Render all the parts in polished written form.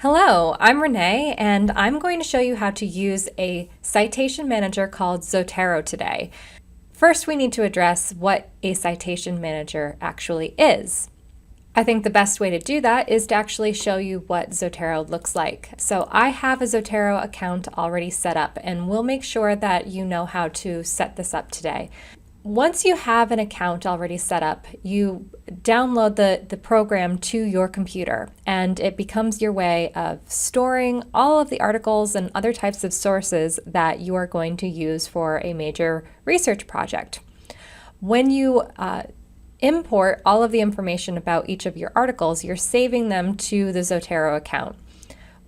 Hello, I'm Renee, and I'm going to show you how to use a citation manager called Zotero today. First, we need to address what a citation manager actually is. I think the best way to do that is to actually show you what Zotero looks like. So I have a Zotero account already set up, and we'll make sure that you know how to set this up today. Once you have an account already set up, you download the program to your computer, and it becomes your way of storing all of the articles and other types of sources that you are going to use for a major research project. When you import all of the information about each of your articles, you're saving them to the Zotero account.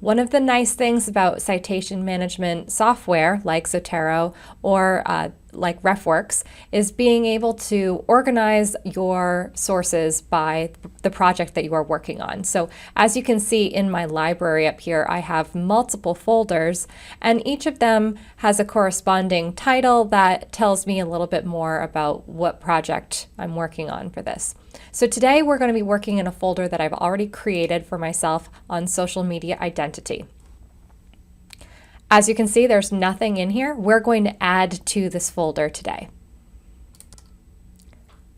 One of the nice things about citation management software like Zotero or like RefWorks is being able to organize your sources by the project that you are working on. So as you can see in my library up here, I have multiple folders, and each of them has a corresponding title that tells me a little bit more about what project I'm working on for this. So today we're going to be working in a folder that I've already created for myself on social media identity. As you can see, there's nothing in here. We're going to add to this folder today.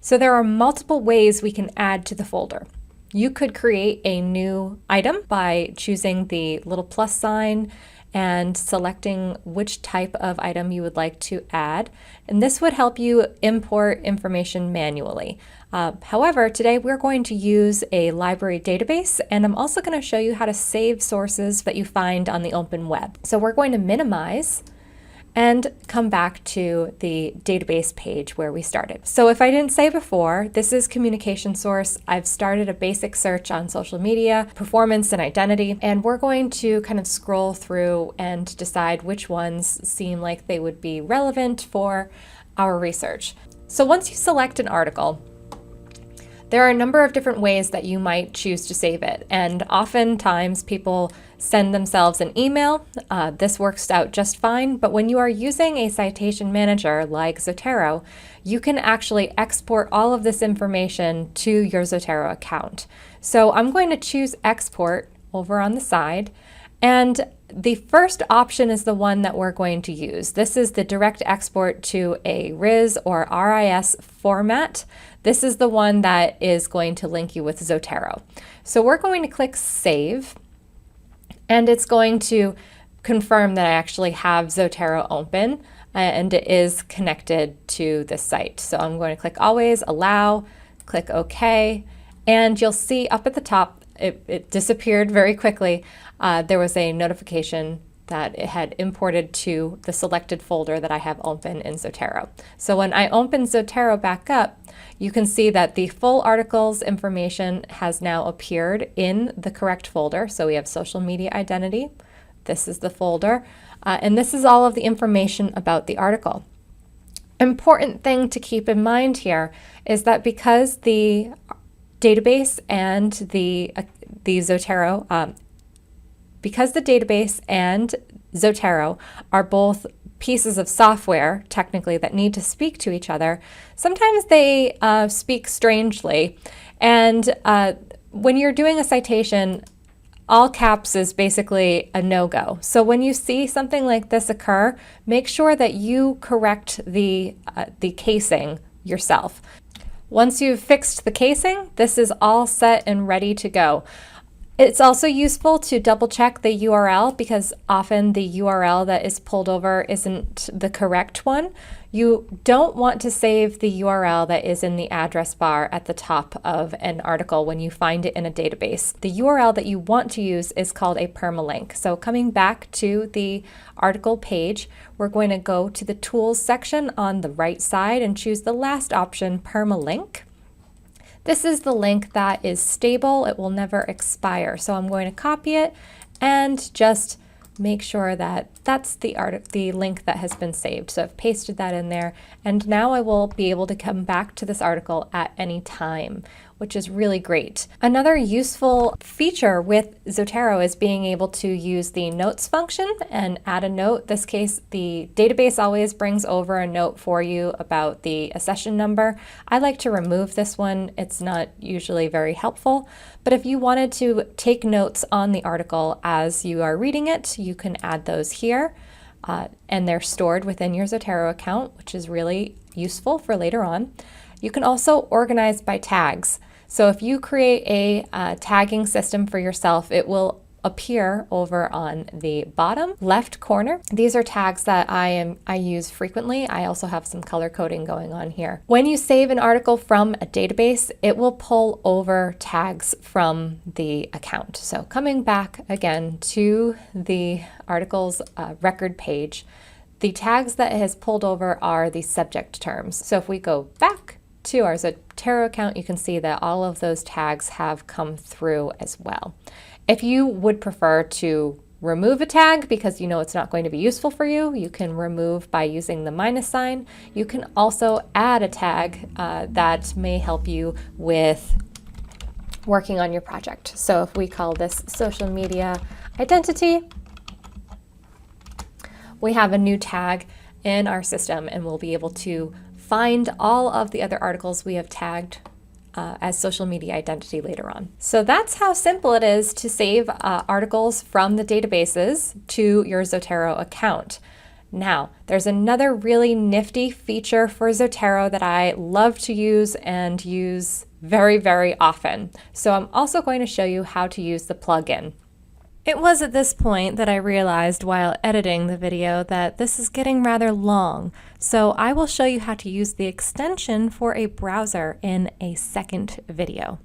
So there are multiple ways we can add to the folder. You could create a new item by choosing the little plus sign and selecting which type of item you would like to add. And this would help you import information manually. However, today we're going to use a library database, and I'm also going to show you how to save sources that you find on the open web. So we're going to minimize and come back to the database page where we started. So if I didn't say before, this is communication source. I've started a basic search on social media, performance and identity, and we're going to kind of scroll through and decide which ones seem like they would be relevant for our research. So once you select an article, there are a number of different ways that you might choose to save it, and oftentimes people send themselves an email. This works out just fine, but when you are using a citation manager like Zotero, you can actually export all of this information to your Zotero account. So I'm going to choose export over on the side, and the first option is the one that we're going to use. This is the direct export to a RIS or RIS format. This is the one that is going to link you with Zotero. So we're going to click Save, and it's going to confirm that I actually have Zotero open and it is connected to the site. So I'm going to click Always, Allow, click OK, and you'll see up at the top, it disappeared very quickly. There was a notification that it had imported to the selected folder that I have open in Zotero. So when I open Zotero back up, you can see that the full article's information has now appeared in the correct folder. So we have social media identity. This is the folder, and this is all of the information about the article. Important thing to keep in mind here is that because the database and the Zotero, because the database and Zotero are both pieces of software, technically, that need to speak to each other, sometimes they speak strangely. And when you're doing a citation, all caps is basically a no-go. So when you see something like this occur, make sure that you correct the casing yourself. Once you've fixed the casing, this is all set and ready to go. It's also useful to double check the URL because often the URL that is pulled over isn't the correct one. You don't want to save the URL that is in the address bar at the top of an article when you find it in a database. The URL that you want to use is called a permalink. So coming back to the article page, we're going to go to the Tools section on the right side and choose the last option, permalink. This is the link that is stable. It will never expire. So I'm going to copy it and just make sure that that's the link that has been saved. So I've pasted that in there, and now I will be able to come back to this article at any time. which is really great. Another useful feature with Zotero is being able to use the notes function and add a note. In this case, the database always brings over a note for you about the accession number. I like to remove this one. It's not usually very helpful, but if you wanted to take notes on the article as you are reading it, you can add those here. And they're stored within your Zotero account, which is really useful for later on. You can also organize by tags. So if you create a tagging system for yourself, it will appear over on the bottom left corner. These are tags that I use frequently. I also have some color coding going on here. When you save an article from a database, it will pull over tags from the account. So coming back again to the article's record page, the tags that it has pulled over are the subject terms. So if we go back to our Zotero account, you can see that all of those tags have come through as well. If you would prefer to remove a tag because you know it's not going to be useful for you, you can remove by using the minus sign. You can also add a tag that may help you with working on your project. So if we call this social media identity, we have a new tag in our system and we'll be able to find all of the other articles we have tagged as social media identity later on. So that's how simple it is to save articles from the databases to your Zotero account. Now, there's another really nifty feature for Zotero that I love to use and use very, very often. So I'm also going to show you how to use the plugin. It was at this point that I realized while editing the video that this is getting rather long, so I will show you how to use the extension for a browser in a second video.